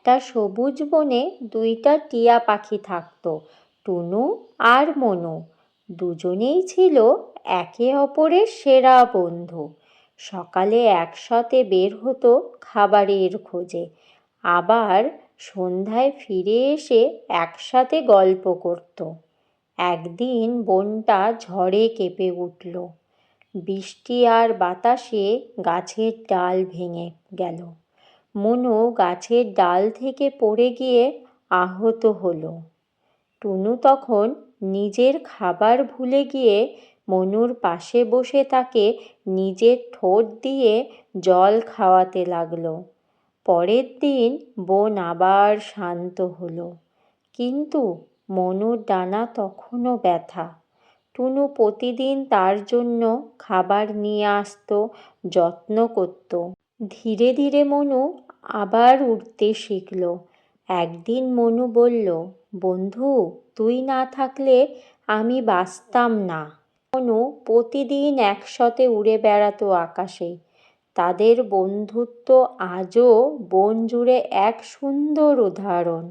একটা সবুজ বনে দুইটা টিয়া পাখি থাকতো, টুনু আর মনু। দুজনেই ছিল একে অপরের সেরা বন্ধু। সকালে একসাথে বের হতো খাবারের খোঁজে, আবার সন্ধ্যায় ফিরে এসে একসাথে গল্প করত। একদিন বনটা ঝড়ে কেঁপে উঠল। বৃষ্টি আর বাতাসে গাছের ডাল ভেঙে গেল। মনু গাছের ডাল থেকে পড়ে গিয়ে আহত হলো। টুনু তখন নিজের খাবার ভুলে গিয়ে মনুর পাশে বসে তাকে নিজের ঠোঁট দিয়ে জল খাওয়াতে লাগলো। পরের দিন বন আবার শান্ত হলো, কিন্তু মনুর ডানা তখনও ব্যথা। টুনু প্রতিদিন তার জন্য খাবার নিয়ে আসতো, যত্ন করত। ধীরে ধীরে মনু আবার উড়তে শিখল। একদিন মনু বলল, বন্ধু, তুই না থাকলে আমি বাঁচতাম না। মনু প্রতিদিন একসাথে উড়ে বেড়াতো আকাশে। তাদের বন্ধুত্ব আজও বন জুড়ে এক সুন্দর উদাহরণ।